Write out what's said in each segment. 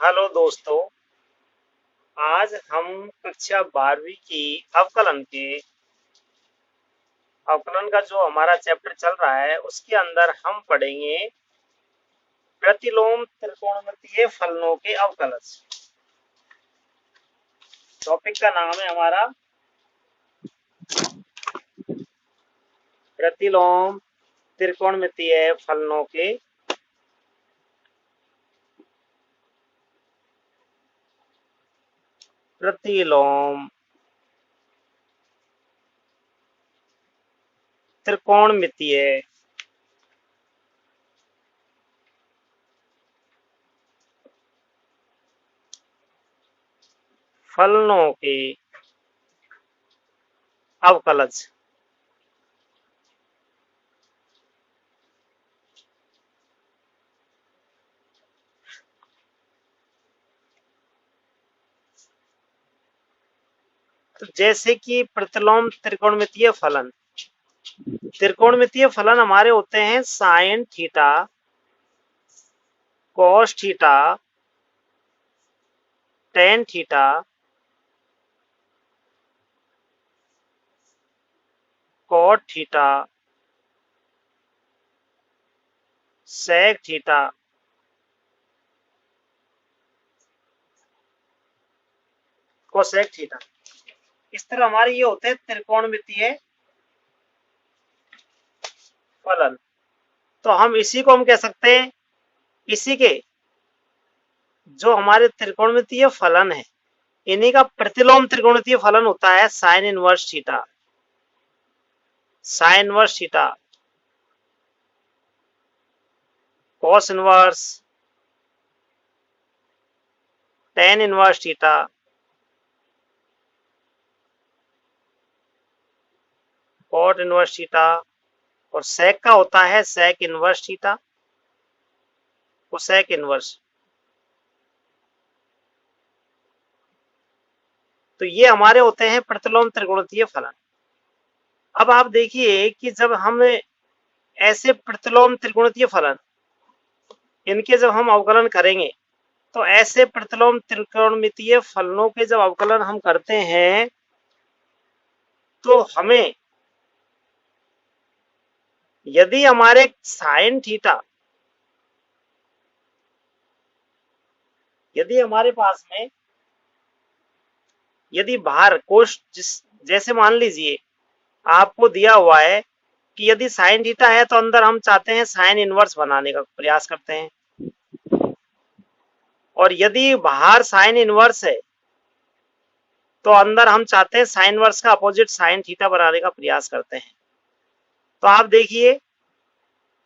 Hello दोस्तों। आज हम कक्षा 12वीं की अवकलन का जो हमारा चैप्टर चल रहा है उसके अंदर हम पढ़ेंगे प्रतिलोम त्रिकोणमितीय फलनों के अवकलन। टॉपिक का नाम है हमारा प्रतिलोम त्रिकोणमितीय फलनों के प्रतिलोम त्रिकोणमितीय फलनों के अवकलन। तो जैसे कि प्रतिलोम त्रिकोणमितीय फलन हमारे होते हैं sine theta, cos theta, tan theta, cot theta, sec theta, cosec theta. इस तरह हमारे ये होते हैं त्रिकोणमितीय फलन। तो हम इसी को हम कह सकते हैं, इसी के जो हमारे त्रिकोणमितीय फलन है इन्हीं का प्रतिलोम त्रिकोणमितीय फलन होता है sine inverse theta, sine inverse theta, cos inverse, tan inverse theta, cot inverse theta और सेक का होता है sec inverse theta, cosec inverse. तो ये हमारे होते हैं प्रतिलोम त्रिकोणमितीय फलन। अब आप देखिए कि जब हम ऐसे प्रतिलोम त्रिकोणमितीय फलन इनके जब हम अवकलन करेंगे तो ऐसे प्रतिलोम त्रिकोणमितीय फलनों के जब अवकलन हम करते हैं तो हमें यदि हमारे साइन थीटा, यदि हमारे पास में यदि बाहर कोश जैसे मान लीजिए आपको दिया हुआ है कि यदि साइन थीटा है तो अंदर हम चाहते हैं साइन इनवर्स बनाने का प्रयास करते हैं, और यदि बाहर साइन इनवर्स है तो अंदर हम चाहते हैं साइन इनवर्स का अपोजिट साइन थीटा बनाने का प्रयास करते हैं। तो आप देखिए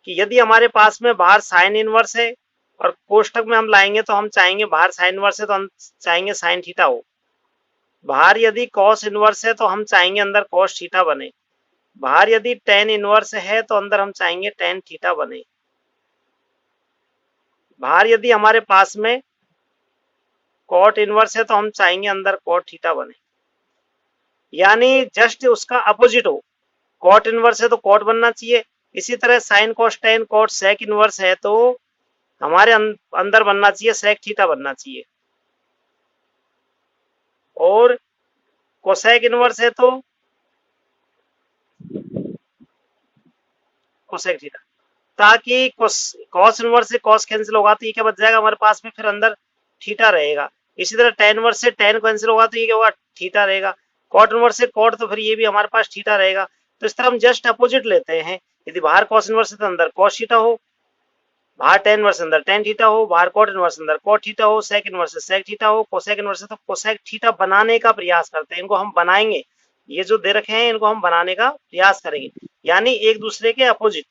कि यदि हमारे पास में बाहर साइन इनवर्स है और कोष्ठक में हम लाएंगे तो हम चाहेंगे बाहर साइन इनवर्स है तो हम चाहेंगे साइन थीटा हो, बाहर यदि कॉस इनवर्स है तो हम चाहेंगे अंदर कॉस थीटा बने, बाहर यदि टेन इनवर्स है तो अंदर हम चाहेंगे टेन थीटा बने, बाहर यदि हमारे पास में कॉट इनवर्स है तो हम चाहेंगे अंदर कॉट थीटा बने। यानी जस्ट उसका अपोजिट हो, कॉट इनवर्स है तो कॉट बनना चाहिए, इसी तरह sine cos tan cot sec inverse है तो हमारे अंदर बनना चाहिए सेक थीटा बनना चाहिए, और कोसेक इनवर्स है तो कोसेक थीटा, ताकि कॉस इनवर्स से कॉस कैंसिल होगा तो ये क्या बच जाएगा हमारे पास में, फिर अंदर थीटा रहेगा। इसी तरह टेन इनवर्स से टेन कैंसिल होगा तो ये क्या होगा, थीटा रहेगा। कॉट इनवर्स से कॉट तो फिर ये भी हमारे पास थीटा रहेगा। तो इस तरह हम जस्ट अपोजिट लेते हैं, यदि बाहर कॉस इनवर्स है तो अंदर कॉस थीटा हो, बाहर टेन इनवर्स अंदर टेन थीटा हो, बाहर कॉट इनवर्स अंदर कॉट थीटा हो, सेक इनवर्स से सेक थीटा हो, कोसेक इनवर्स है तो कोसेक थीटा बनाने का प्रयास करते हैं। इनको हम बनाएंगे, ये जो दे रखे हैं इनको हम बनाने का प्रयास करेंगे, यानी एक दूसरे के अपोजिट।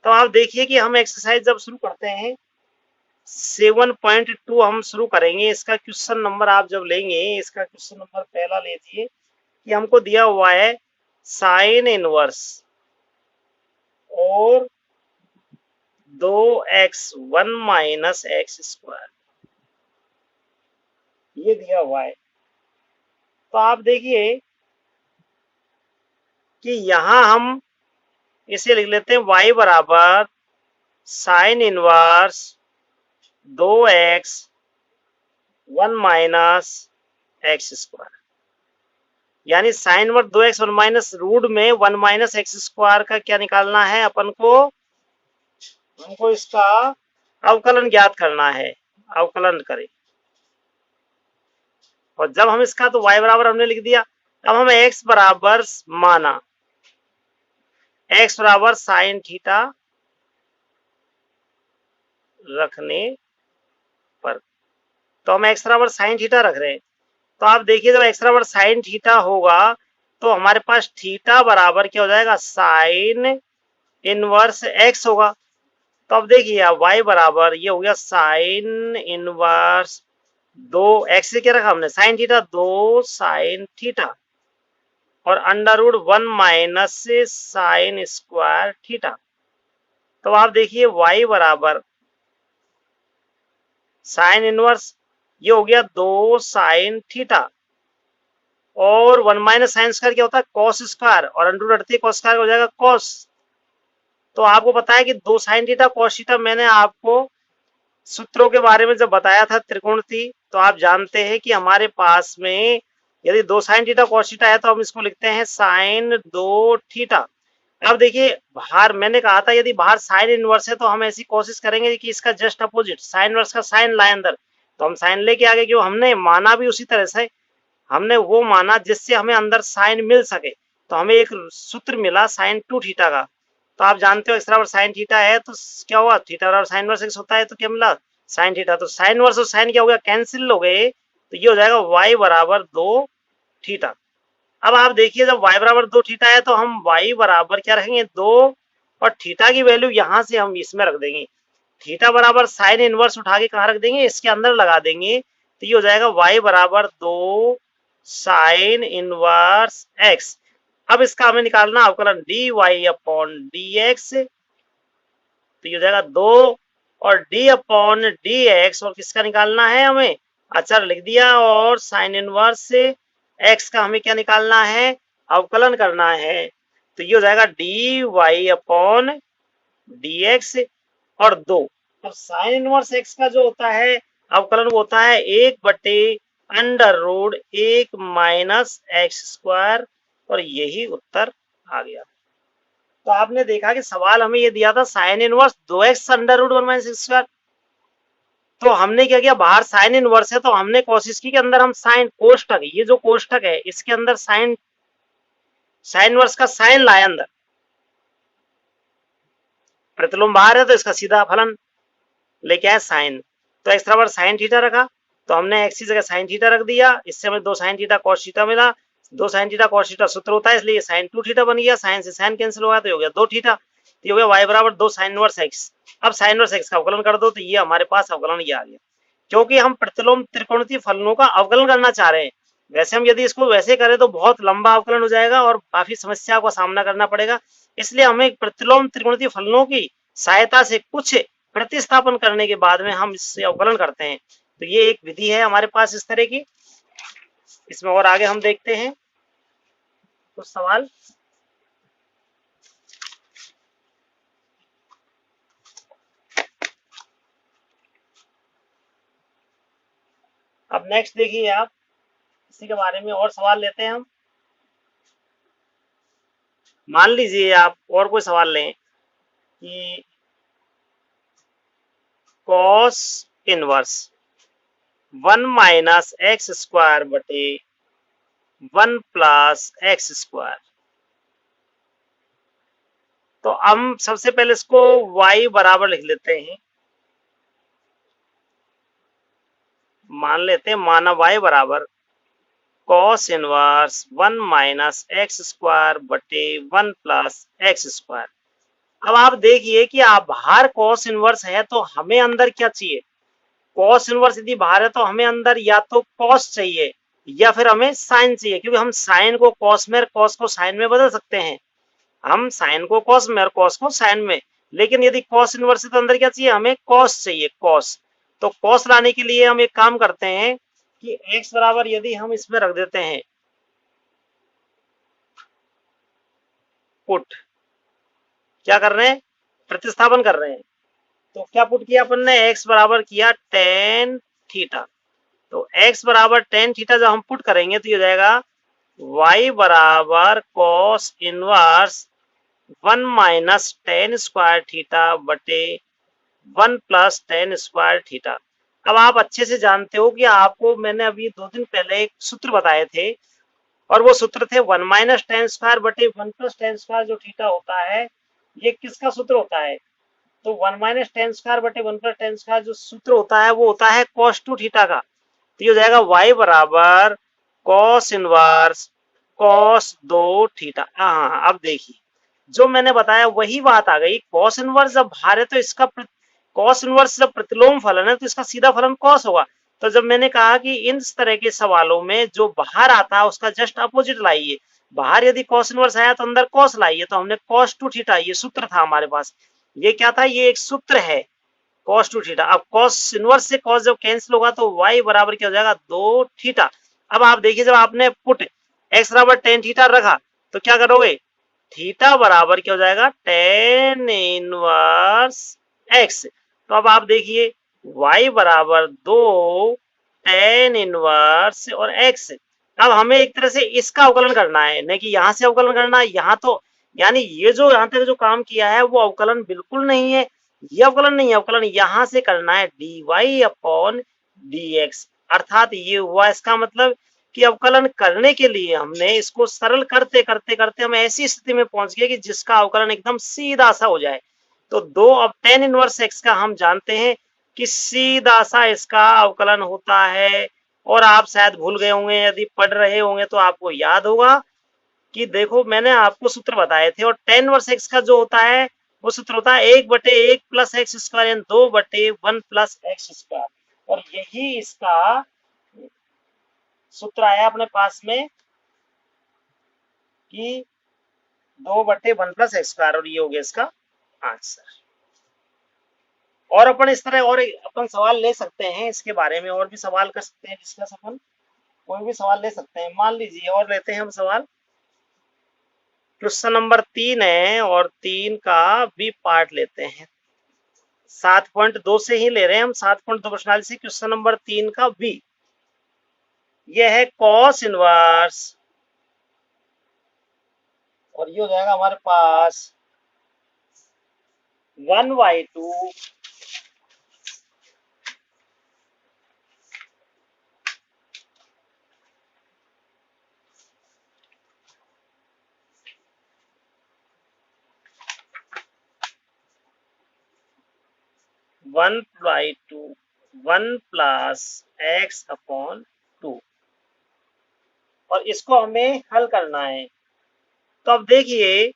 तो आप देखिए कि हम एक्सरसाइज जब शुरू करते हैं 7.2 हम शुरू करेंगे। इसका क्वेश्चन नंबर आप जब लेंगे, इसका क्वेश्चन नंबर पहला लीजिए कि हमको दिया हुआ है साइन इनवर्स और 2x1 माइनस एक्स स्क्वायर, ये दिया हुआ है। तो आप देखिए कि यहां हम इसे लिख लेते हैं y बराबर sine inverse 2x 1 minus x square, यानी sine inverse 2x 1 minus root में 1 माइनस एक्स स्क्वायर का क्या निकालना है अपन को, हमको इसका अवकलन ज्ञात करना है। अवकलन करें, और जब हम इसका तो y बराबर हमने लिख दिया। अब हमें x बराबर माना, x बराबर साइन थीटा रखने पर, तो हम x बराबर साइन थीटा रख रहे हैं। तो आप देखिए, जब x बराबर साइन थीटा होगा तो हमारे पास थीटा बराबर क्या हो जाएगा, साइन इनवर्स x होगा। तो अब देखिए आप y बराबर ये हो गया साइन इनवर्स 2x से क्या रखा हमने, साइन थीटा, 2 साइन थीटा और under root 1 minus sine square theta. तो आप देखिए y बराबर साइन इनवर्स ये हो गया 2 साइन थीटा और 1 माइनस साइन स्क्वायर क्या होता है, कॉस स्क्वायर, और अंडर रूट हटते कॉस स्क्वायर हो जाएगा कॉस। तो आपको पता है कि 2 साइन थीटा कॉस थीटा, मैंने आपको सूत्रों के बारे में जब बताया था त्रिकोणमिति, तो आप जानते हैं कि हमारे पास में यदि 2 साइन थीटा कॉस थीटा है तो हम इसको लिखते हैं साइन 2 थीटा। अब देखिए बाहर मैंने कहा था यदि बाहर साइन इनवर्स है तो हम ऐसी कोशिश करेंगे कि इसका जस्ट अपोजिट साइन इनवर्स का साइन लाए अंदर, तो हम साइन लेके आगे, क्यों हमने माना भी उसी तरह से, हमने वो माना जिससे हमें अंदर साइन मिल सके। तो हमें एक सूत्र मिला साइन 2 थीटा का। तो आप जानते हो एक्स बराबर साइन थीटा है तो क्या हुआ, थीटा बराबर साइन इनवर्स एक्स होता है, तो क्या मिला, साइन थीटा। तो साइन इनवर्स और साइन क्या हो गया, कैंसिल हो गए, तो ये हो जाएगा y बराबर 2 थीटा। अब आप देखिए जब y बराबर 2 थीटा है तो हम y बराबर क्या रखेंगे, 2, और थीटा की वैल्यू यहां से हम इसमें रख देंगे। थीटा बराबर साइन इनवर्स उठा के कहां रख देंगे, इसके अंदर लगा देंगे, तो ये हो जाएगा y बराबर 2 साइन इनवर्स x। अब इसका हमें निकालना अवकलन dy अपॉन dx, तो ये हो जाएगा 2 और d अपॉन dx, और किसका निकालना है हमें, अचर लिख दिया, और साइन इनवर्स से x का हमें क्या निकालना है, अवकलन करना है। तो ये हो जाएगा dy अपॉन dx और 2। अब साइन इनवर्स x का जो होता है अवकलन वो होता है 1/√1 माइनस एक्स स्क्वायर, और यही उत्तर आ गया। तो आपने देखा कि सवाल हमें ये दिया था sine inverse 2x under root 1 minus x square, तो हमने क्या किया, बाहर साइन इनवर्स है तो हमने कोशिश की कि अंदर हम साइन कोष्ठक, ये जो कोष्ठक है इसके अंदर साइन साइन इनवर्स का साइन लाए अंदर, प्रतिलोम बाहर है तो इसका सीधा फलन लेके आए साइन। तो एक्स बराबर साइन थीटा रखा, तो हमने एक्स की जगह साइन थीटा रख दिया, इससे हमें 2 साइन थीटा कॉस थीटा मिला। 2 साइन थीटा कॉस थीटा सूत्र होता है, इसलिए साइन 2 थीटा बन गया, साइन से साइन कैंसिल हो गया तो ये हो गया 2 थीटा। तो ये हो गया y बराबर 2 साइन इनवर्स एक्स। अब साइन इनवर्स एक्स का अवकलन कर दो, तो ये हमारे पास अवकलन ये आ गया। क्योंकि हम प्रतिलोम त्रिकोणमितीय फलनों का अवकलन करना चाह रहे हैं, वैसे हम यदि इसको वैसे करें तो बहुत लंबा अवकलन हो जाएगा और काफी समस्या का सामना करना पड़ेगा, इसलिए हमें प्रतिलोम त्रिकोणमितीय फलनों की सहायता से कुछ प्रतिस्थापन करने के बाद में हम इससे अवकलन करते हैं। तो ये एक विधि है हमारे पास इस तरह की। इसमें और आगे हम देखते हैं कुछ सवाल। अब नेक्स्ट देखिए आप, इसी के बारे में और सवाल लेते हैं हम। मान लीजिए आप और कोई सवाल लें कि cos inverse 1 minus x square बटे 1 प्लस एक्स स्क्वायर, तो हम सबसे पहले इसको y बराबर लिख लेते हैं, मान लेते हैं, माना y बराबर cos inverse 1 minus x square बटे 1 प्लस एक्स स्क्वायर। अब आप देखिए कि आप बाहर कॉस इनवर्स है तो हमें अंदर क्या चाहिए, कॉस इनवर्स यदि बाहर है तो हमें अंदर या तो कॉस चाहिए या फिर हमें साइन चाहिए, क्योंकि हम साइन को कॉस में और कॉस को साइन में बदल सकते हैं। हम साइन को कॉस में और कॉस को साइन में, लेकिन यदि कॉस इनवर्स है तो अंदर क्या चाहिए, हमें कॉस चाहिए, कॉस। तो कॉस लाने के लिए हम एक काम करते हैं कि x बराबर यदि हम इसमें रख देते हैं पुट, क्या कर रहे हैं, प्रतिस्थापन कर रहे हैं, तो क्या पुट किया अपन ने, x बराबर किया टेन थीटा। तो x बराबर टेन थीटा जब हम पुट करेंगे तो ये हो जाएगा y बराबर cos inverse 1 minus ten square theta बटे 1 प्लस टेन स्क्वायर थीटा। अब आप अच्छे से जानते हो कि आपको मैंने अभी 2 दिन पहले एक सूत्र बताए थे, और वो सूत्र थे 1 माइनस टेन स्क्वायर बटे 1 प्लस टेन स्क्वायर जो थीटा होता है, ये किसका सूत्र होता है? तो 1 माइनस टेन स्क्वायर बटे 1 प्लस टेन स्क्वायर जो सूत्र होता है वो होता है कॉस टू थीटा का। तो ये हो जाएगा y बराबर कॉस इनवर्स कॉस दो थीटा। हाँ, अब देखिए जो मैंने बताया वही बात आ गई। कॉस इनवर्स जब बाहर है तो इसका कॉस इनवर्स जब प्रतिलोम फलन है तो इसका सीधा फलन कॉस होगा। तो जब मैंने कहा कि इन तरह के सवालों में जो बाहर आता है उसका जस्ट अपोजिट लाइए, बाहर यदि कॉस इनवर्स आया तो अंदर कॉस लाइए, तो हमने कॉस टू थीटा ये सूत्र था हमारे पास। ये क्या था? ये एक सूत्र है कॉस टू थीटा। अब कॉस इनवर्स से कॉस जब कैंसिल होगा तो y बराबर क्या हो जाएगा? दो थीटा। अब आप देखिए जब आपने पुट x बराबर टेन थीटा रखा तो क्या करोगे? थीटा बराबर क्या हो जाएगा? Tan inverse x। तो अब आप देखिए y बराबर दो टेन इनवर्स और x। अब हमें एक तरह से इसका अवकलन करना है, नहीं कि यहां से अवकलन करना है। यहाँ तो यानी ये जो यहाँ तक जो काम किया है वो अवकलन बिल्कुल नहीं है, ये अवकलन नहीं है। अवकलन यहां से करना है dy अपॉन dx, अर्थात ये हुआ इसका मतलब कि अवकलन करने के लिए हमने इसको सरल करते करते करते हम ऐसी स्थिति में पहुंच गए कि जिसका अवकलन एकदम सीधा सा हो जाए। तो दो अब टेन इनवर्स x का हम जानते हैं कि सीधा सा इसका अवकलन होता है। और आप शायद भूल गए होंगे, यदि पढ़ रहे होंगे तो आपको याद होगा कि देखो मैंने आपको सूत्र बताए थे, और टेन इनवर्स x का जो होता है वो सूत्र होता है 1/1 प्लस एक्स स्क्वायर यानी 2/1 प्लस एक्स स्क्वायर। और यही इसका सूत्र आया अपने पास में कि 2/1 प्लस एक्स स्क्वायर, और ये हो गया इसका आंसर। और अपन इस तरह और अपन सवाल ले सकते हैं इसके बारे में, और भी सवाल कर सकते हैं डिस्कस, अपन कोई भी सवाल ले सकते हैं। मान लीजिए और लेते हैं हम सवाल, क्वेश्चन नंबर 3 है और 3 का भी पार्ट लेते हैं। 7.2 से ही ले रहे हैं हम, 7.2 प्रश्नावली से क्वेश्चन नंबर 3 का बी। यह है कॉस इनवर्स, और ये हो जाएगा हमारे पास 1/2 1 प्लस एक्स अपॉन 2, और इसको हमें हल करना है। तो अब देखिए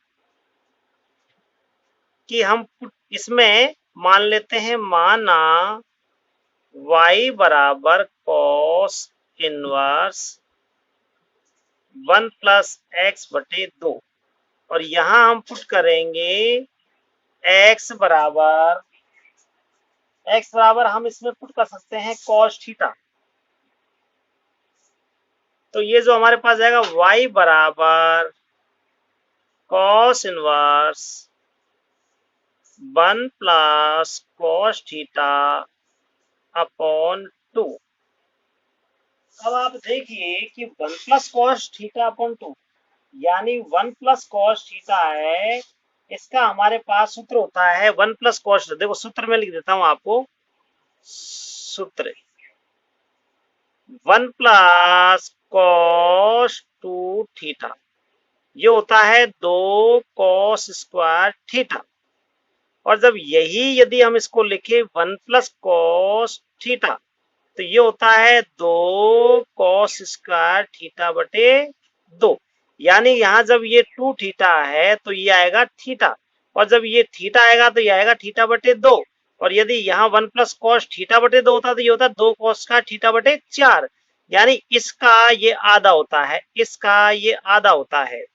कि हम इसमें मान लेते हैं, माना y बराबर कॉस इनवर्स 1 प्लस एक्स बटे 2, और यहां हम पुट करेंगे x बराबर हम इसमें पुट कर सकते हैं कॉस थीटा। तो ये जो हमारे पास जाएगा y बराबर cos inverse 1 plus cos theta upon 2। अब आप देखिए कि 1 प्लस कॉस थीटा अपॉन 2 यानी 1 प्लस कॉस थीटा है, इसका हमारे पास सूत्र होता है 1 प्लस कॉस। देखो सूत्र में लिख देता हूं आपको, सूत्र 1 प्लस कॉस 2 थीटा, ये होता है 2 कॉस स्क्वायर थीटा। और जब यही यदि हम इसको लिखे 1 प्लस कॉस थीटा तो ये होता है 2 कॉस स्क्वायर थीटा बटे 2। यानी यहां जब ये 2 थीटा है तो ये आएगा थीटा, और जब ये थीटा आएगा तो ये आएगा थीटा बटे 2। और यदि यहाँ 1 प्लस कॉस थीटा बटे 2 होता तो ये होता 2 कॉस का थीटा बटे 4। यानी इसका ये आधा होता है, इसका ये आधा होता है।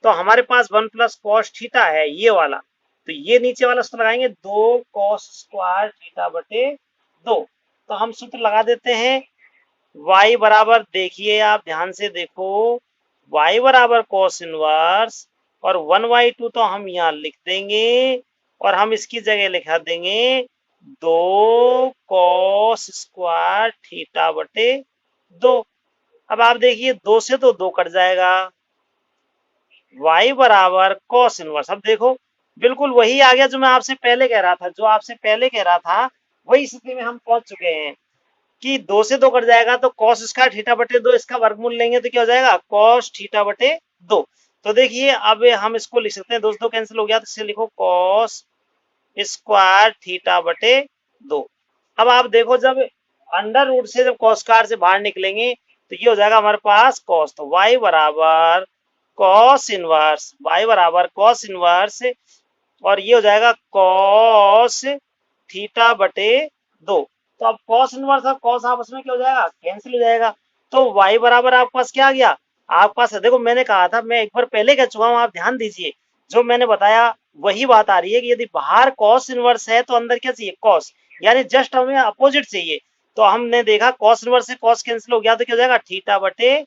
तो हमारे पास 1 प्लस कॉस थीटा है ये वाला, तो ये नीचे वाला सूत्र लगाएंगे 2 कॉस स्क्वायर थीटा बटे 2। तो हम सूत्र लगा देते हैं, y बराबर, देखिए आप ध्यान से देखो, y बराबर कॉस इनवर्स और 1/2 तो हम यहाँ लिख देंगे और हम इसकी जगह लिखा देंगे 2 कॉस स्क्वायर थीटा बटे 2। अब आप देखिए 2 से तो 2 कट जाएगा, y बराबर कॉस इनवर्स। अब देखो बिल्कुल वही आ गया जो मैं आपसे पहले कह रहा था, वही स्थिति में हम पहुंच चुके हैं कि 2 से 2 कट जाएगा तो कॉस स्क्वायर थीटा बटे 2, इसका वर्गमूल लेंगे तो क्या हो जाएगा कॉस थीटा बटे 2। तो देखिए अब हम इसको लिख सकते हैं, 2 से 2 कैंसिल हो गया तो इसे लिखो कॉस स्क्वायर थीटा बटे 2। अब आप देखो जब अंडर रूट से जब कॉस स्क्वायर से बाहर निकलेंगे तो ये हो जाएगा हमारे पास कॉस, तो y बराबर कॉस इनवर्स और ये हो जाएगा कॉस थीटा बटे 2। तो अब कॉस इनवर्स और कॉस आपस में क्या हो जाएगा कैंसिल हो जाएगा। तो y बराबर आपके पास क्या आ गया, आपके पास देखो मैंने कहा था, मैं एक बार पहले कह चुका हूं, आप ध्यान दीजिए जो मैंने बताया वही बात आ रही है कि यदि बाहर कॉस इनवर्स है तो अंदर क्या चाहिए कॉस, यानी जस्ट हमें अपोजिट चाहिए। तो हमने देखा कॉस इनवर्स से कॉस कैंसिल हो गया तो क्या हो जाएगा थीटा बटे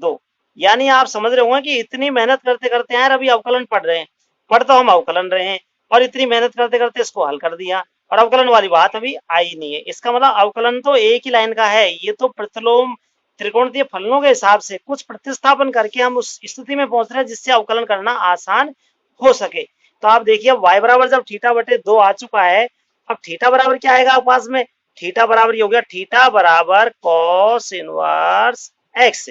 2। यानी आप समझ रहे होंगे कि इतनी मेहनत करते करते यार अभी अवकलन पढ़ रहे हैं, पढ़ तो हम अवकलन रहे हैं और इतनी मेहनत करते करते इसको हल कर दिया और अवकलन वाली बात अभी आई नहीं है। इसका मतलब अवकलन तो एक ही लाइन का है, ये तो प्रतिलोम त्रिकोणीय फलनों के हिसाब से कुछ प्रतिस्थापन करके हम उस स्थिति में पहुंच रहे हैं जिससे अवकलन करना आसान हो सके। तो आप देखिए y बराबर जब थीटा बटे 2 आ चुका है, अब थीटा बराबर क्या आएगा आपके पास में, थीटा बराबर ये हो गया थीटा बराबर कॉस इनवर्स x।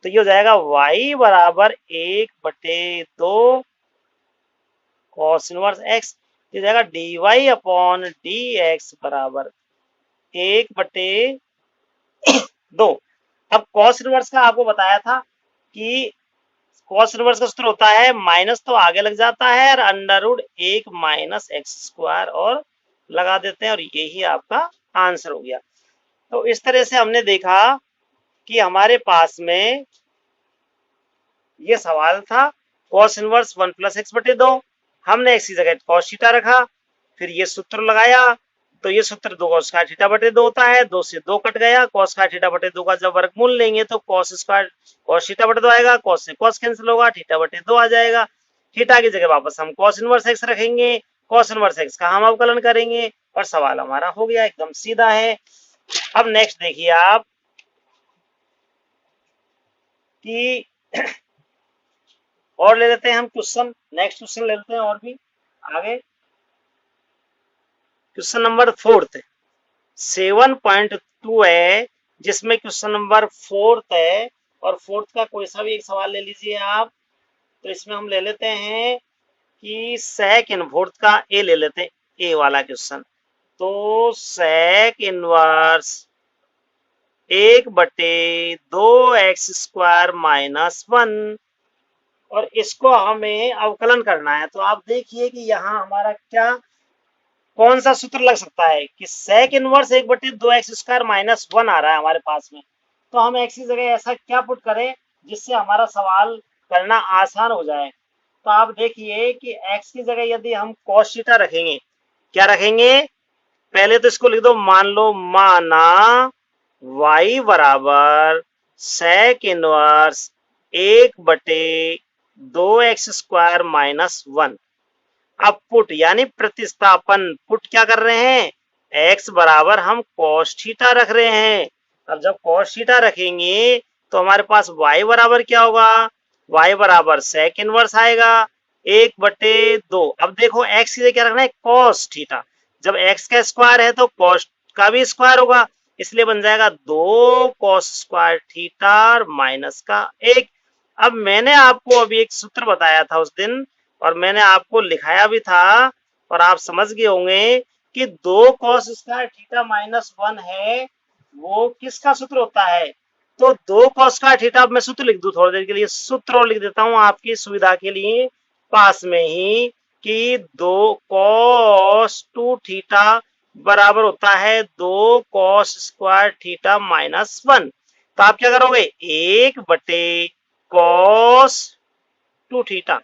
तो ये हो जाएगा y बराबर 1/2 कॉस इनवर्स x, ये हो जाएगा dy अपॉन dx बराबर 1/2। अब कॉस इनवर्स का आपको बताया था कि कॉस इनवर्स का सूत्र होता है माइनस तो आगे लग जाता है और under root 1 minus x square और लगा देते हैं और यही आपका आंसर हो गया। तो इस तरह से हमने देखा कि हमारे पास में ये सवाल था कॉस इनवर्स 1 प्लस एक्स बटे 2, हमने एक्स की जगह कॉस थीटा रखा, फिर ये सूत्र लगाया तो ये सूत्र 2 कॉस स्क्वायर थीटा बटे 2 होता है, 2 से 2 कट गया, कॉस स्क्वायर थीटा बटे 2 का जब वर्गमूल लेंगे तो कॉस स्क्वायर कॉस थीटा बटे 2 आएगा, कॉस से कॉस कैंसिल होगा, थीटा बटे 2 आ जाएगा। थीटा की जगह वापस हम कॉस इनवर्स एक्स रखेंगे, कॉस इनवर्स एक्स का हम अवकलन करेंगे और सवाल हमारा हो गया, एकदम सीधा है। अब नेक्स्ट देखिए आप कि और ले लेते हैं हम क्वेश्चन, नेक्स्ट क्वेश्चन ले लेते हैं और भी आगे। क्वेश्चन नंबर 4 7.2 है जिसमें क्वेश्चन नंबर 4 है और 4 का कोई सा भी एक सवाल ले लीजिए आप। तो इसमें हम ले लेते हैं कि सेक इनवर्स का ए ले लेते हैं, ए वाला क्वेश्चन। तो sec inverse 1/2 x square minus 1 और इसको हमें अवकलन करना है। तो आप देखिए कि यहाँ हमारा क्या कौन सा सूत्र लग सकता है कि sec inverse 1/2 x square minus 1 आ रहा है हमारे पास में, तो हम एक्स की जगह ऐसा क्या पुट करें जिससे हमारा सवाल करना आसान हो जाए। तो आप देखिए कि एक्स की जगह यदि हम कॉस थीटा रखेंगे, क्या रखेंगे, पहले तो इसको लिख दो, मान लो माना y बराबर sec inverse 1/2 x square minus 1। अब पुट यानी प्रतिस्थापन, पुट क्या कर रहे हैं, x बराबर हम cos थीटा रख रहे हैं। अब जब cos थीटा रखेंगे तो हमारे पास y बराबर क्या होगा, y बराबर सेक इनवर्स आएगा 1/2। अब देखो x की जगह क्या रखना है cos थीटा, जब x का स्क्वायर है तो cos का भी स्क्वायर होगा, इसलिए बन जाएगा 2 cos स्क्वायर थीटा माइनस का 1। अब मैंने आपको अभी एक सूत्र बताया था उस दिन और मैंने आपको लिखाया भी था और आप समझ गए होंगे कि 2 कॉस स्क्वायर थीटा माइनस 1 है, वो किसका सूत्र होता है, तो 2 कॉस स्क्वायर थीटा। मैं सूत्र लिख दूं थोड़ी देर के लिए, सूत्र और लिख देता हूं आपकी सुविधा के लिए पास में ही कि 2 कॉस 2 थीटा बराबर होता है 2 कॉस स्क्वायर थीटा माइनस 1। तो आप क्या करोगे, 1/कॉस 2 थीटा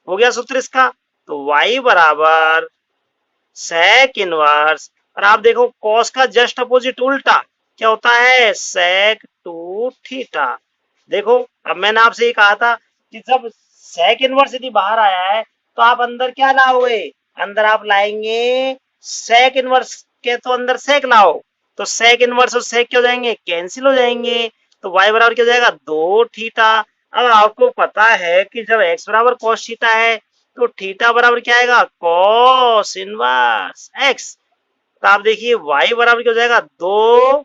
हो गया सूत्र इसका। तो y बराबर सेक इनवर्स, और आप देखो कॉस का जस्ट अपोजिट उल्टा क्या होता है, सेक 2 थीटा। देखो अब मैंने आपसे ये कहा था कि जब सेक इनवर्स यदि बाहर आया है तो आप अंदर क्या लाओगे, अंदर आप लाएंगे सेक इनवर्स के, तो अंदर सेक लाओ, तो सेक इनवर्स और सेक क्या हो जाएंगे, कैंसिल हो जाएंगे। तो y बराबर क्या हो जाएगा, 2 थीटा। अब आपको पता है कि जब x बराबर cos थीटा है तो थीटा बराबर क्या आएगा, cos इनवर्स x। तो आप देखिए y बराबर क्या हो जाएगा, 2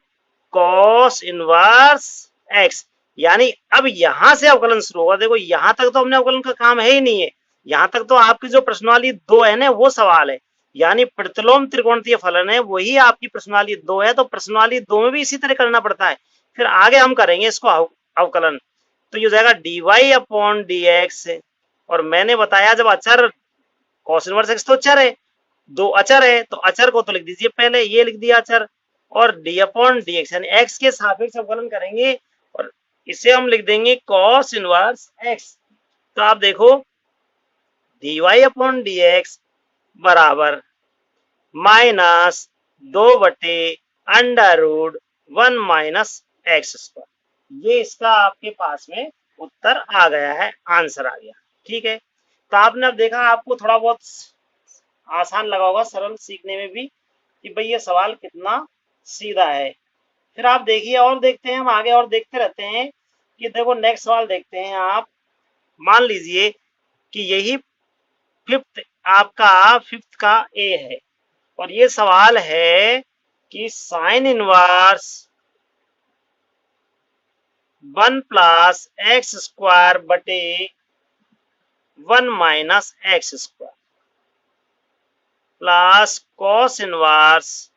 cos इनवर्स x। यानी अब यहां से अवकलन शुरू होगा। देखो यहां तक तो हमने अवकलन का काम है ही नहीं है, यहां तक तो आपकी जो प्रश्नावली 2 है ना वो सवाल है, यानी प्रतिलोम त्रिकोणीय फलन है वही आपकी प्रश्नावली 2 है। तो प्रश्नावली 2 में भी इसी तरह करना पड़ता है। फिर आगे हम करेंगे इसको अवकलन। तो ये हो जाएगा dy अपॉन dx। और मैंने बताया जब अचर cos इनवर्स x तो अचर है, 2 अचर है तो अचर को तो लिख दीजिए, पहले ये लिख दिया अचर, और d अपॉन dx यानी x के सापेक्ष अवकलन करेंगे और इसे हम लिख देंगे cos इनवर्स x। तो आप देखो dy अपॉन dx बराबर माइनस 2/√1 माइनस एक्स स्क्वायर। ये इसका आपके पास में उत्तर आ गया है, आंसर आ गया। ठीक है, तो आपने अब देखा, आपको थोड़ा बहुत आसान लगा होगा, सरल सीखने में भी, कि भाई ये सवाल कितना सीधा है। फिर आप देखिए और देखते हैं, हम आगे और देखते रहते हैं कि देखो नेक्स्ट सवाल देखते हैं आप। मान लीजिए कि यही फिफ्थ का ए है और ये सवाल है कि sine inverse 1 plus x square बटे 1 minus x square plus cos inverse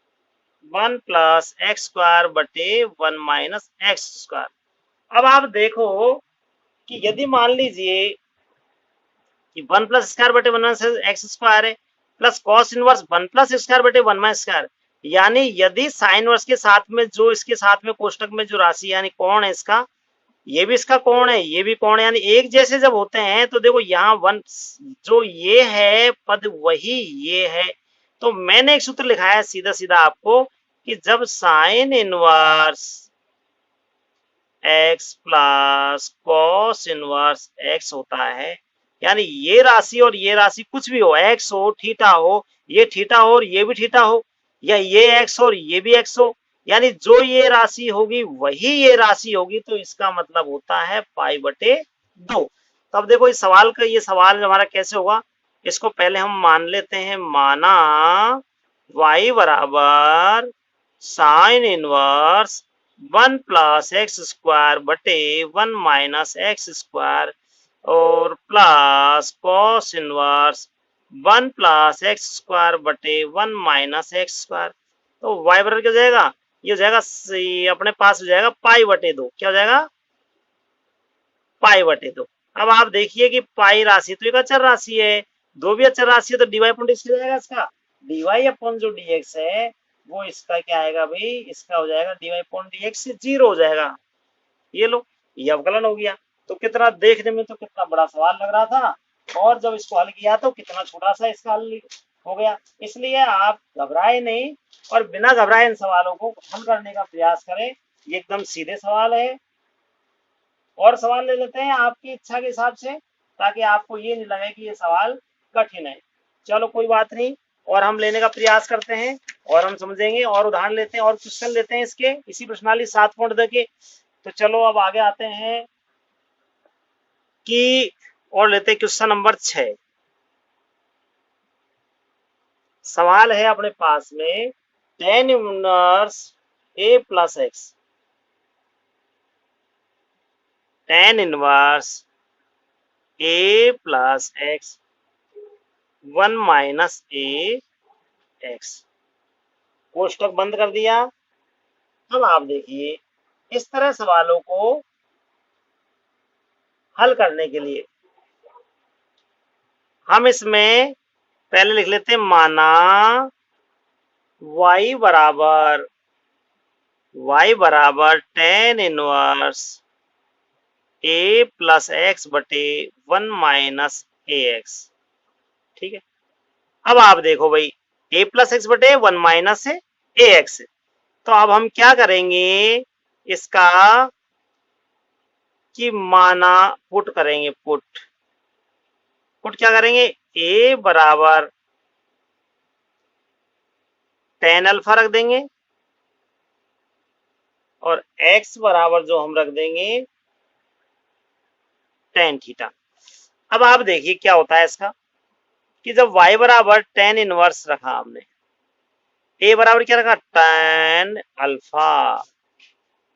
1 plus x square बटे 1 माइनस एक्स स्क्वायर। अब आप देखो कि यदि मान लीजिए कि 1 प्लस स्क्वायर बटे 1 माइनस एक्स स्क्वायर है plus cos inverse 1 plus square बटे 1 माइनस स्क्वायर, यानी यदि साइन वर्स के साथ में जो इसके साथ में कोष्टक में जो राशि यानी कोण है इसका, ये भी इसका कोण है ये भी कोण है, यानी एक जैसे जब होते हैं तो देखो यहाँ वन जो ये है पद वही ये है। तो मैंने एक सूत्र लिखा है सीधा सीधा आपको कि जब sine inverse x plus cos inverse x होता है, यानी ये राशि और ये राशि कुछ भी हो, एक्स हो थीटा हो, ये थीटा हो और ये भी थीटा हो, या ये एक्स हो और ये भी एक्स हो, यानी जो ये राशि होगी वही ये राशि होगी, तो इसका मतलब होता है पाई बटे 2। तो अब देखो इस सवाल का, ये सवाल हमारा कैसे होगा, इसको पहले हम मान लेते हैं। माना y बराबर sine inverse 1 plus x square बटे 1 माइनस एक्स स्क्वायर और plus cos inverse 1 plus x square बटे 1 माइनस एक्स स्क्वायर। तो y बराबर क्या हो जाएगा, ये हो जाएगा अपने पास हो जाएगा पाई बटे 2। क्या हो जाएगा, पाई बटे 2। अब आप देखिए कि पाई राशि तो एक अचर राशि है, 2 भी अचर राशि है, तो dy अपॉन dx हो जाएगा इसका, dy अपॉन जो dx है वो इसका क्या आएगा भाई, इसका हो जाएगा dy अपॉन dx से 0 हो जाएगा। ये लो, ये अवकलन हो गया। तो कितना देखने में तो कितना बड़ा सवाल लग रहा था, और जब इसको हल किया तो कितना छोटा सा इसका हल हो गया। इसलिए आप घबराए नहीं और बिना घबराए इन सवालों को हल करने का प्रयास करें। ये एकदम सीधे सवाल है। और सवाल ले लेते हैं आपकी इच्छा के हिसाब से, ताकि आपको ये नहीं लगे कि ये सवाल कठिन है। चलो कोई बात नहीं, और हम लेने का प्रयास करते हैं और हम समझेंगे और उदाहरण लेते हैं और क्वेश्चन लेते हैं इसके, इसी प्रश्नावली 7.2 के। तो चलो अब आगे आते हैं कि और लेते हैं क्वेश्चन नंबर 6। सवाल है अपने पास में tan inverse a plus x, tan inverse a plus x 1 minus a x, कोष्टक बंद कर दिया। अब आप देखिए इस तरह सवालों को हल करने के लिए हम इसमें पहले लिख लेते हैं, माना y बराबर tan inverse a plus x बटे 1 माइनस ए एक्स। ठीक है, अब आप देखो भाई a प्लस एक्स बटे 1 माइनस ए एक्स, तो अब हम क्या करेंगे इसका कि माना पुट करेंगे, पुट क्या करेंगे, a बराबर टेन अल्फा रख देंगे और x बराबर जो हम रख देंगे टेन थीटा। अब आप देखिए क्या होता है इसका कि जब y बराबर टेन इनवर्स रखा हमने, a बराबर क्या रखा टेन अल्फा,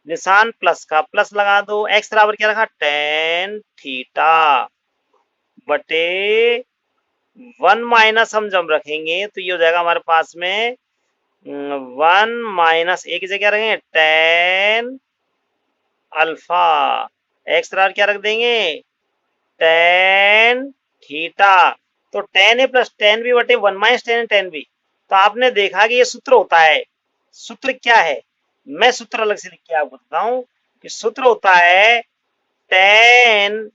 निशान प्लस का प्लस लगा दो, x बराबर क्या रखा टेन थीटा बटे वन माइनस हम जब रखेंगे तो ये हो जाएगा हमारे पास में वन माइनस ए की जगह रखेंगे टेन अल्फा, एक्स बराबर क्या रख देंगे टेन थीटा। तो tan A plus tan B बटे one minus tan tan B. तो आपने देखा कि ये सूत्र होता है। सूत्र क्या है, मैं सूत्र अलग से लिख के आपको बताता हूं कि सूत्र होता है ten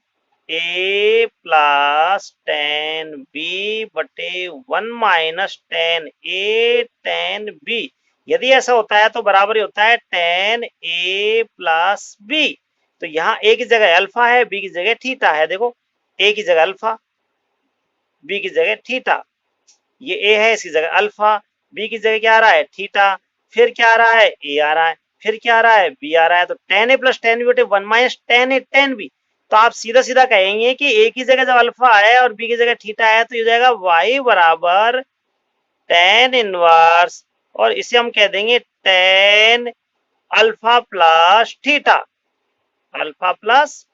A plus tan B बटे वन माइनस टेन ए टेन बी। यदि ऐसा होता है तो बराबर ही होता है टेन ए प्लस बी। तो यहाँ ए की जगह अल्फा है, बी की जगह थीटा है। देखो ए की जगह अल्फा, बी की जगह थीटा। ये ए है, इसकी जगह अल्फा, बी की जगह क्या आ रहा है थीटा, फिर क्या आ रहा है ए आ रहा है, फिर क्या आ रहा है बी आ रहा है। तो tan A plus tan B बटे वन माइनस टेन ए टेन बी। तो आप सीधा सीधा कहेंगे कि ए की जगह जब अल्फा है और बी की जगह थीटा है तो ये जाएगा वाई बराबर टेन इनवर्स, और इसे हम कह देंगे tan alpha plus theta, alpha plus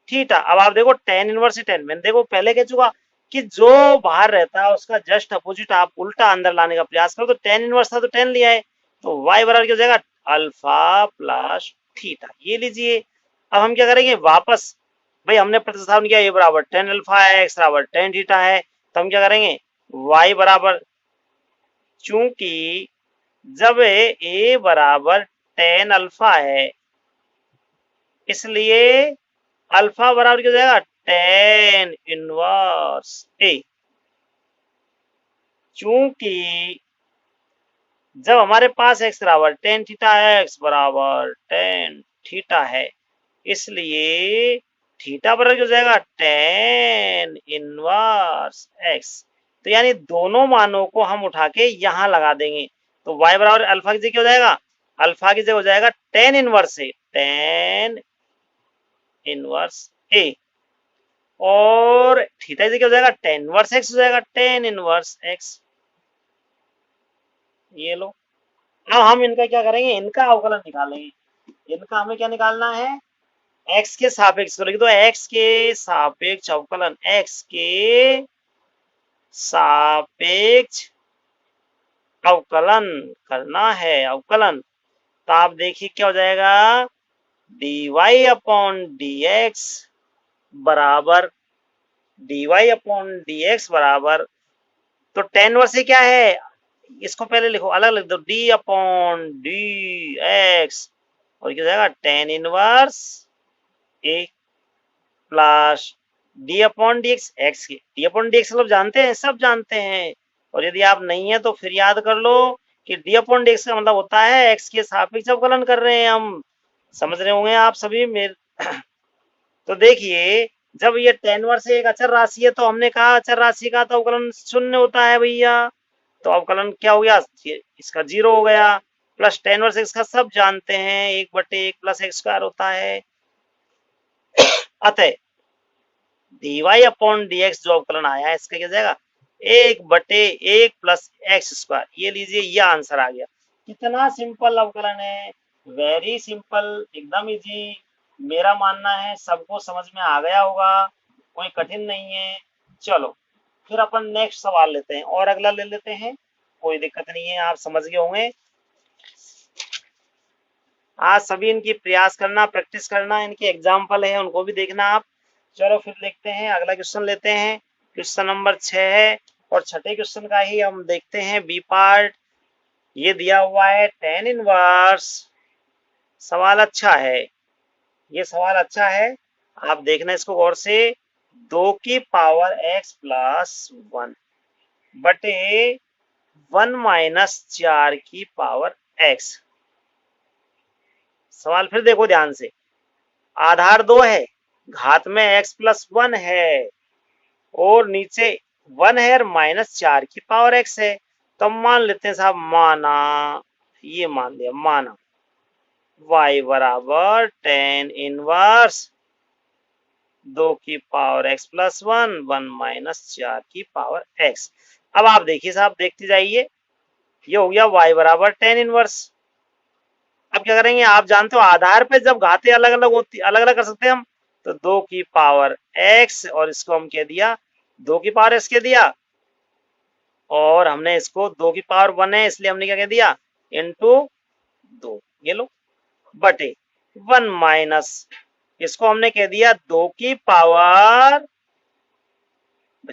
theta. अब आप देखो टेन इनवर्स से टेन, मैंने देखो पहले कह चुका कि जो बाहर रहता है उसका जस्ट अपोजिट आप उल्टा अंदर लाने का प्रयास करो। तो टेन इनवर्स था तो टेन लिया है, तो y बराबर क्या हो जाएगा अल्फा प्लस थीटा। ये लीजिए। अब हम क्या करेंगे वापस, भाई हमने प्रतिस्थापन किया ए बराबर टेन अल्फा है, x बराबर टेन थीटा है, तो हम क्या करेंगे y बराबर, चूंकि जब ए बराबर टेन अल्फा है इसलिए अल्फा बराबर क्या हो जाएगा टेन इनवर्स ए। चूंकि जब हमारे पास x बराबर टेन थीटा है, x बराबर टेन थीटा है, इसलिए थीटा बराबर क्या हो जाएगा टेन इनवर्स x। तो यानी दोनों मानों को हम उठा के यहां लगा देंगे। तो y बराबर अल्फा की जगह क्या हो जाएगा, अल्फा की जगह हो जाएगा टेन इनवर्स ए, टेन इनवर्स ए, और थीटा की जगह हो जाएगा टेन इनवर्स x हो जाएगा टेन इनवर्स x। ये लो। अब हम इनका क्या करेंगे, इनका अवकलन निकालेंगे। इनका हमें क्या निकालना है, x के सापेक्ष, तो लिख दो x के सापेक्ष अवकलन, x के सापेक्ष अवकलन करना है, अवकलन। तो आप देखिए क्या हो जाएगा dy अपॉन dx बराबर, dy अपॉन dx बराबर, तो टेन वर्स से क्या है, इसको पहले लिखो, अलग लिख दो, d अपॉन डी एक्स, और क्या जाएगा tan inverse a plus d upon d x, x की डी अपॉन डी एक्स लोग जानते हैं, सब जानते हैं। और यदि आप नहीं है तो फिर याद कर लो कि डी अपॉन डी एक्स का मतलब होता है एक्स के सापेक्ष अवकलन कर रहे हैं हम। समझ रहे होंगे आप सभी मेरे। तो देखिए जब ये टेन वर्स एक अचर राशि है तो हमने कहा अचर राशि का तो अवकलन शून्य होता है भैया। तो अवकलन क्या हो गया, इसका जीरो हो गया। प्लस टेन वर्स एक्स का सब जानते हैं, एक बटे एक प्लस एक्स स्क्वायर होता है। अतः dy अपॉन dx जो अवकलन आया है इसका क्या जाएगा एक बटे एक प्लस एक्स स्क्वायर। ये लीजिए, ये आंसर आ गया। कितना सिंपल अवकलन है, वेरी सिंपल, एकदम इजी। मेरा मानना है सबको समझ में आ गया होगा, कोई कठिन नहीं है। चलो फिर अपन नेक्स्ट सवाल लेते हैं, और अगला ले लेते हैं, कोई दिक्कत नहीं है, आप समझ गए होंगे। आज सभी इनकी प्रयास करना, प्रैक्टिस करना, इनके एग्जाम्पल है उनको भी देखना आप। चलो फिर देखते हैं, अगला क्वेश्चन लेते हैं, क्वेश्चन नंबर 6 है, और छठे क्वेश्चन का ही हम देखते हैं बी पार्ट। ये दिया हुआ है टेन इनवर्स। सवाल अच्छा है, ये सवाल अच्छा है, आप देखना इसको गौर से। 2 की पावर x प्लस 1 बटे 1 माइनस 4 की पावर x। सवाल फिर देखो ध्यान से, आधार 2 है, घात में x प्लस 1 है, और नीचे 1 है और माइनस 4 की पावर x है। तो मान लेते हैं साहब, माना, ये मान लिया, माना y बराबर टेन इनवर्स 2 की पावर x+1 1 - 4 की पावर x। अब आप देखिए साहब, देखते जाइए, ये हो गया y बराबर टेन इनवर्स। अब क्या करेंगे, आप जानते हो आधार पे जब घाते अलग अलग होती, अलग अलग कर सकते हैं हम, तो 2 की पावर x, और इसको हम कह दिया 2 की पावर x कह दिया, और हमने इसको 2 की पावर 1 है इसलिए हमने क्या कह दिया, इंटू 2, ये लो, बटे 1 - इसको हमने कह दिया 2 की पावर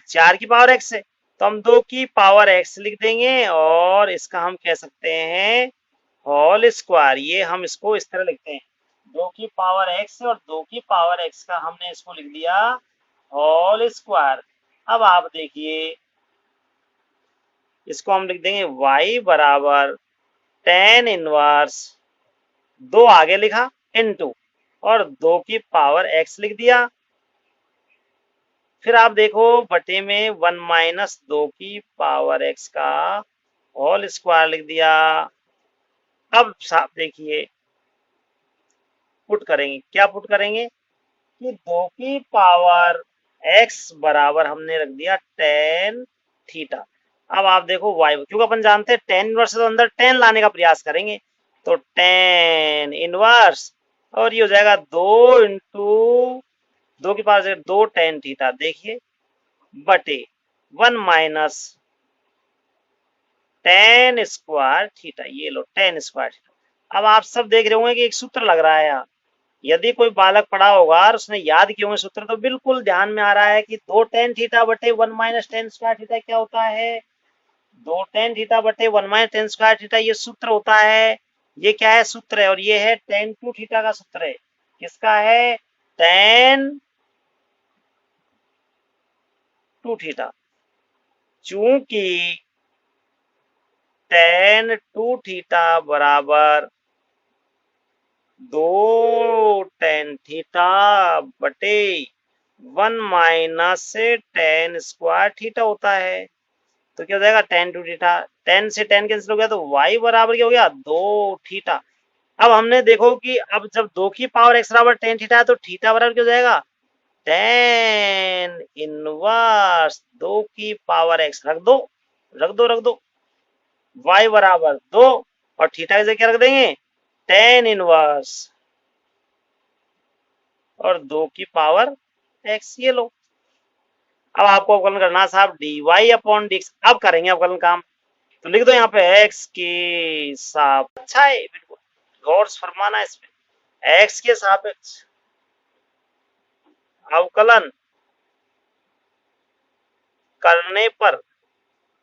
4 की पावर x है, तो हम 2 की पावर x लिख देंगे, और इसका हम कह सकते हैं होल स्क्वायर। ये हम इसको इस तरह लिखते हैं, 2 की पावर x और 2 की पावर x का हमने इसको लिख दिया होल स्क्वायर। अब आप देखिए, इसको हम लिख देंगे y बराबर टेन इनवर्स, 2 आगे लिखा इनटू, और 2 की पावर x लिख दिया, फिर आप देखो बटे में 1 - 2 की पावर x का होल स्क्वायर लिख दिया। अब साहब देखिए, पुट करेंगे, क्या पुट करेंगे कि 2 की पावर x बराबर हमने रख दिया टेन थीटा। अब आप देखो y, क्योंकि अपन जानते हैं टेन इनवर्स से तो अंदर टेन लाने का प्रयास करेंगे, तो टेन इनवर्स, और ये हो जाएगा 2 इंटू 2 की पावर 2 टेन थीटा, देखिए, बटे 1 - टेन स्क्वायर थीटा, ये लो टेन स्क्वायर थीटा। अब आप सब देख रहे होंगे कि एक सूत्र लग रहा है यहाँ, यदि कोई बालक पढ़ा होगा और उसने याद किए होंगे सूत्र, तो बिल्कुल ध्यान में आ रहा है कि 2 टेन थीटा बटे 1 - टेन स्क्वायर थीटा क्या होता है, 2 टेन थीटा बटे 1 - टेन स्क्वायर थीटा, ये सूत्र होता है। ये क्या है, सूत्र है, और ये है टेन टू थीटा का सूत्र है। किसका है, टेन टू थीटा। चूंकि टेन टू थीटा बराबर 2 टेन थीटा बटे 1 - टेन स्क्वायर थीटा होता है, तो क्या हो जाएगा, टेन टू थीटा, टेन से टेन कैंसिल हो गया, तो y बराबर क्या हो गया, 2 थीटा। अब हमने देखो कि अब जब 2 की पावर x बराबर टेन थीटा है, तो थीटा बराबर क्या हो जाएगा, टेन इनवर्स 2 की पावर x, रख दो रख दो रख दो, y बराबर 2, और थीटा की जगह क्या रख देंगे, टेन इनवर्स, और 2 की पावर x, ये लो। अब आपको अवकलन करना है साहब, dy/dx। अब करेंगे अवकलन काम, तो लिख दो यहाँ पे x के सापेक्ष, अच्छा है, बिल्कुल गौर से फरमाना है इसमें, x के सापेक्ष अवकलन करने पर,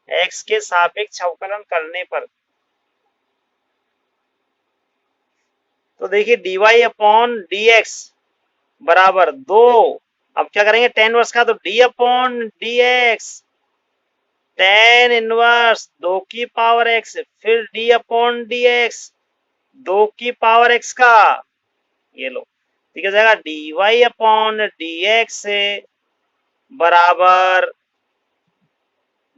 x के सापेक्ष अवकलन करने पर, तो देखिए dy/dx बराबर 2। अब क्या करेंगे, टेन वर्स का, तो d/dx टेन इनवर्स 2 की पावर x, फिर d/dx 2 की पावर x का, ये लो, ठीक है जाएगा, dy/dx से बराबर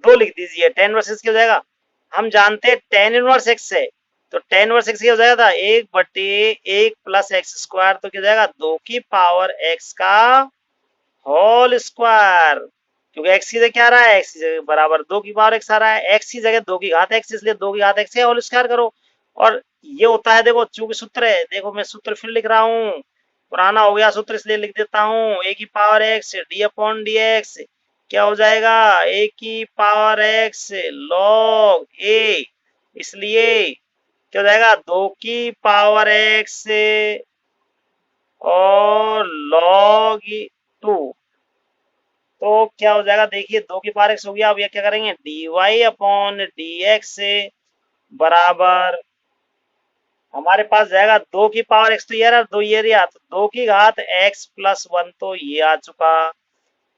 2 लिख दीजिए, टेन वर्सेस क्या हो जाएगा, हम जानते हैं टेन इनवर्स x है, तो टेन वर्स x क्या हो जाएगा था, 1/1 प्लस एक्स स्क्वायर, तो क्या हो जाएगा 2 की पावर x का होल स्क्वायर, क्योंकि x की जगह क्या आ रहा है, x की जगह बराबर 2 की पावर x आ रहा है, x की जगह 2 की घात x, इसलिए 2 की घात x से होल स्क्वायर करो, और ये होता है, देखो चूंकि सूत्र है, देखो मैं सूत्र फिर लिख रहा हूँ, पुराना हो गया सूत्र इसलिए लिख देता हूँ, a/x d/dx क्या हो जाएगा, a/x log a, इसलिए क्या हो जाएगा, 2 की पावर x और log 2, तो क्या हो जाएगा, देखिए 2 की पावर x हो गया। अब ये क्या करेंगे, dy/dx से बराबर, हमारे पास जाएगा 2 की पावर x, तो ये रहा, दो ये रहा, तो 2 की घात x+1, तो ये आ चुका,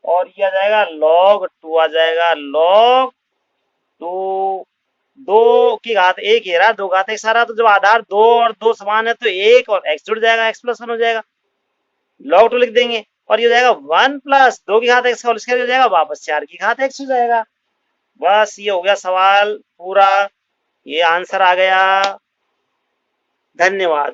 और ये आ जाएगा log 2 आ जाएगा, log 2, 2 की घात 1 ये रहा, 2 घात x आ रहा, तो जब आधार 2 और 2 समान है, तो 1 और x जुड़ जाएगा, x+1 हो जाएगा, log 2 लिख देंगे, और ये हो जाएगा 1 प्लस 2 की घात x का होल स्क्वायर हो जाएगा, वापस 4 की घात x हो जाएगा। बस ये हो गया सवाल पूरा, ये आंसर आ गया। धन्यवाद।